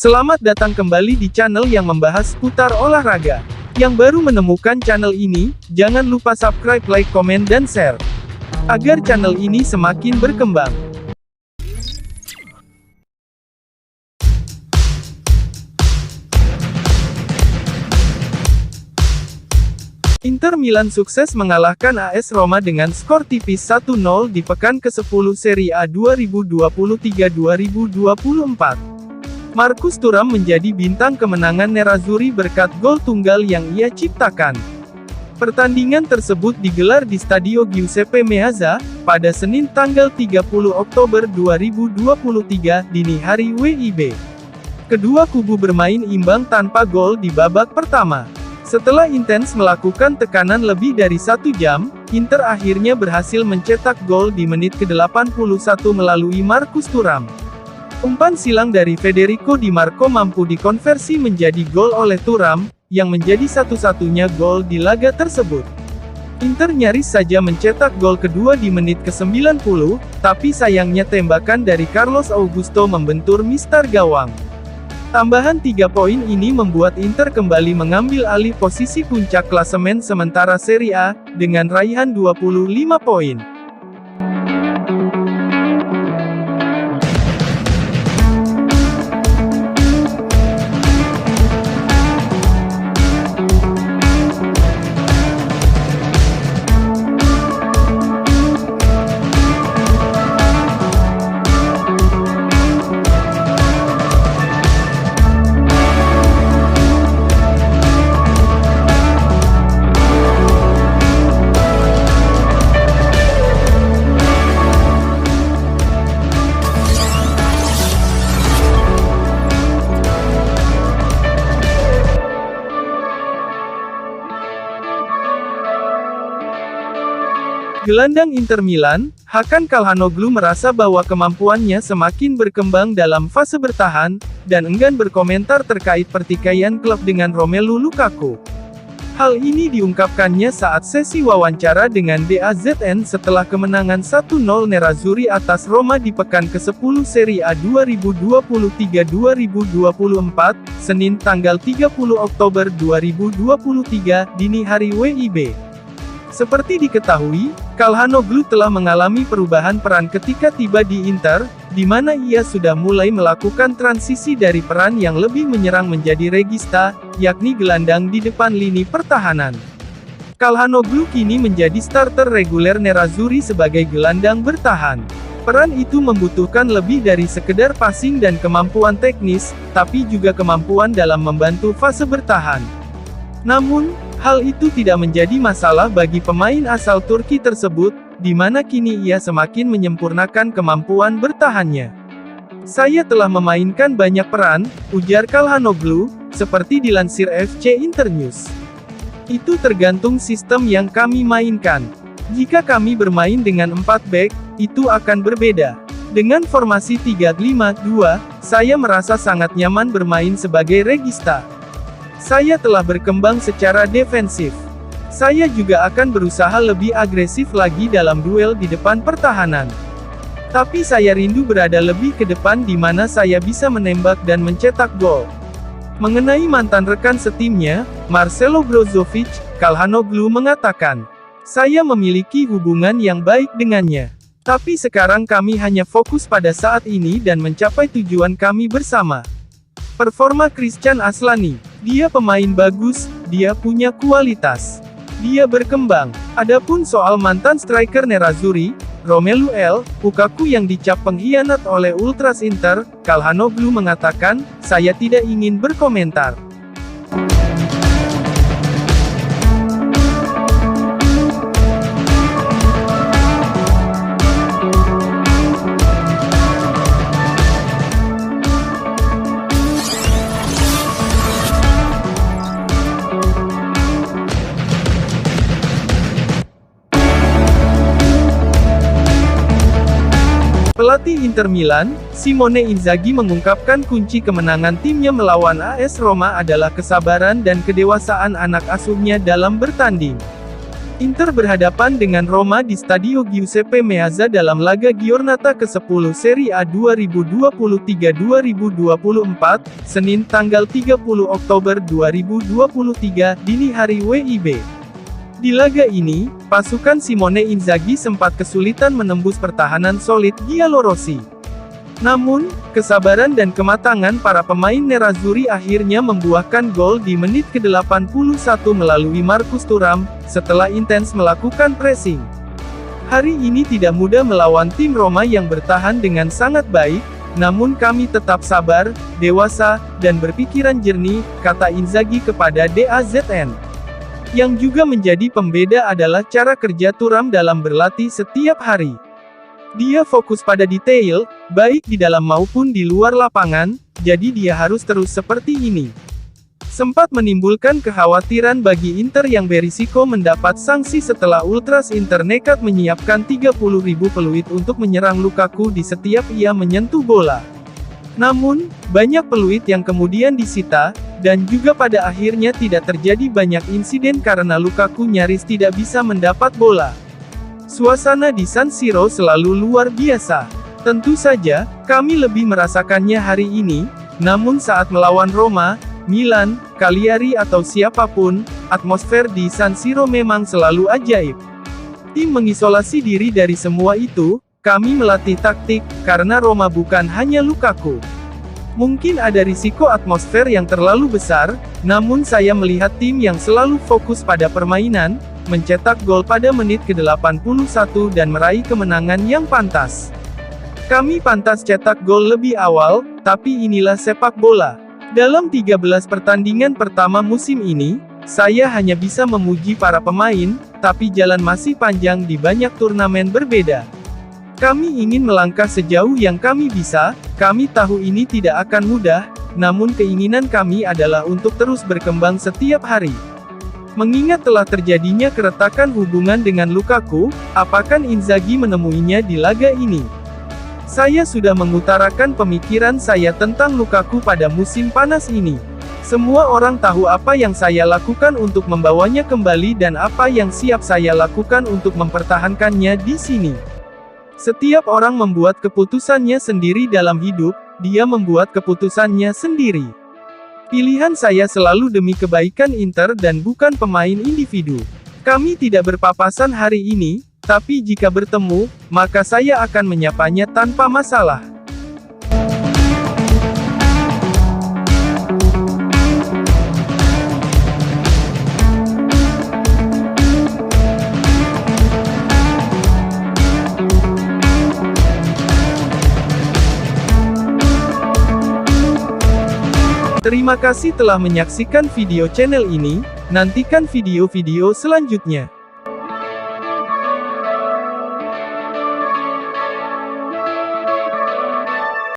Selamat datang kembali di channel yang membahas seputar olahraga. Yang baru menemukan channel ini, jangan lupa subscribe, like, komen, dan share. Agar channel ini semakin berkembang. Inter Milan sukses mengalahkan AS Roma dengan skor tipis 1-0 di pekan ke-10 Serie A 2023-2024. Marcus Thuram menjadi bintang kemenangan Nerazzurri berkat gol tunggal yang ia ciptakan. Pertandingan tersebut digelar di Stadio Giuseppe Meazza, pada Senin tanggal 30 Oktober 2023, dini hari WIB. Kedua kubu bermain imbang tanpa gol di babak pertama. Setelah intens melakukan tekanan lebih dari 1 jam, Inter akhirnya berhasil mencetak gol di menit ke-81 melalui Marcus Thuram. Umpan silang dari Federico Di Marco mampu dikonversi menjadi gol oleh Thuram, yang menjadi satu-satunya gol di laga tersebut. Inter nyaris saja mencetak gol kedua di menit ke-90, tapi sayangnya tembakan dari Carlos Augusto membentur mistar gawang. Tambahan 3 poin ini membuat Inter kembali mengambil alih posisi puncak klasemen sementara Serie A, dengan raihan 25 poin. Gelandang Inter Milan, Hakan Calhanoglu merasa bahwa kemampuannya semakin berkembang dalam fase bertahan, dan enggan berkomentar terkait pertikaian klub dengan Romelu Lukaku. Hal ini diungkapkannya saat sesi wawancara dengan DAZN setelah kemenangan 1-0 Nerazzurri atas Roma di pekan ke-10 Serie A 2023-2024, Senin tanggal 30 Oktober 2023, dini hari WIB. Seperti diketahui, Calhanoglu telah mengalami perubahan peran ketika tiba di Inter, di mana ia sudah mulai melakukan transisi dari peran yang lebih menyerang menjadi regista, yakni gelandang di depan lini pertahanan. Calhanoglu kini menjadi starter reguler Nerazzurri sebagai gelandang bertahan. Peran itu membutuhkan lebih dari sekedar passing dan kemampuan teknis, tapi juga kemampuan dalam membantu fase bertahan. Namun, hal itu tidak menjadi masalah bagi pemain asal Turki tersebut, di mana kini ia semakin menyempurnakan kemampuan bertahannya. Saya telah memainkan banyak peran, ujar Calhanoglu, seperti dilansir FC Internews. Itu tergantung sistem yang kami mainkan. Jika kami bermain dengan 4 back, itu akan berbeda. Dengan formasi 3-5-2, saya merasa sangat nyaman bermain sebagai regista. Saya telah berkembang secara defensif. Saya juga akan berusaha lebih agresif lagi dalam duel di depan pertahanan. Tapi saya rindu berada lebih ke depan di mana saya bisa menembak dan mencetak gol. Mengenai mantan rekan setimnya, Marcelo Brozovic, Calhanoglu mengatakan, "Saya memiliki hubungan yang baik dengannya. Tapi sekarang kami hanya fokus pada saat ini dan mencapai tujuan kami bersama." Performa Christian Aslani, dia pemain bagus, dia punya kualitas. Dia berkembang. Adapun soal mantan striker Nerazzurri, Romelu Lukaku yang dicap pengkhianat oleh Ultras Inter, Calhanoglu mengatakan, "Saya tidak ingin berkomentar." Pelatih Inter Milan, Simone Inzaghi mengungkapkan kunci kemenangan timnya melawan AS Roma adalah kesabaran dan kedewasaan anak asuhnya dalam bertanding. Inter berhadapan dengan Roma di Stadio Giuseppe Meazza dalam laga Giornata ke-10 Serie A 2023-2024, Senin tanggal 30 Oktober 2023, dini hari WIB. Di laga ini, pasukan Simone Inzaghi sempat kesulitan menembus pertahanan solid giallorossi. Namun, kesabaran dan kematangan para pemain Nerazzurri akhirnya membuahkan gol di menit ke-81 melalui Marcus Thuram, setelah intens melakukan pressing. Hari ini tidak mudah melawan tim Roma yang bertahan dengan sangat baik, namun kami tetap sabar, dewasa, dan berpikiran jernih, kata Inzaghi kepada DAZN. Yang juga menjadi pembeda adalah cara kerja Thuram dalam berlatih setiap hari. Dia fokus pada detail, baik di dalam maupun di luar lapangan, jadi dia harus terus seperti ini. Sempat menimbulkan kekhawatiran bagi Inter yang berisiko mendapat sanksi setelah Ultras Inter nekat menyiapkan 30.000 peluit untuk menyerang Lukaku di setiap ia menyentuh bola. Namun, banyak peluit yang kemudian disita, dan juga pada akhirnya tidak terjadi banyak insiden karena Lukaku nyaris tidak bisa mendapat bola. Suasana di San Siro selalu luar biasa. Tentu saja, kami lebih merasakannya hari ini, namun saat melawan Roma, Milan, Cagliari atau siapapun, atmosfer di San Siro memang selalu ajaib. Tim mengisolasi diri dari semua itu, kami melatih taktik, karena Roma bukan hanya Lukaku. Mungkin ada risiko atmosfer yang terlalu besar, namun saya melihat tim yang selalu fokus pada permainan, mencetak gol pada menit ke-81 dan meraih kemenangan yang pantas. Kami pantas cetak gol lebih awal, tapi inilah sepak bola. Dalam 13 pertandingan pertama musim ini, saya hanya bisa memuji para pemain, tapi jalan masih panjang di banyak turnamen berbeda. Kami ingin melangkah sejauh yang kami bisa, kami tahu ini tidak akan mudah, namun keinginan kami adalah untuk terus berkembang setiap hari. Mengingat telah terjadinya keretakan hubungan dengan Lukaku, apakah Inzaghi menemuinya di laga ini? Saya sudah mengutarakan pemikiran saya tentang Lukaku pada musim panas ini. Semua orang tahu apa yang saya lakukan untuk membawanya kembali dan apa yang siap saya lakukan untuk mempertahankannya di sini. Setiap orang membuat keputusannya sendiri dalam hidup, dia membuat keputusannya sendiri. Pilihan saya selalu demi kebaikan Inter dan bukan pemain individu. Kami tidak berpapasan hari ini, tapi jika bertemu, maka saya akan menyapanya tanpa masalah. Terima kasih telah menyaksikan video channel ini, nantikan video-video selanjutnya.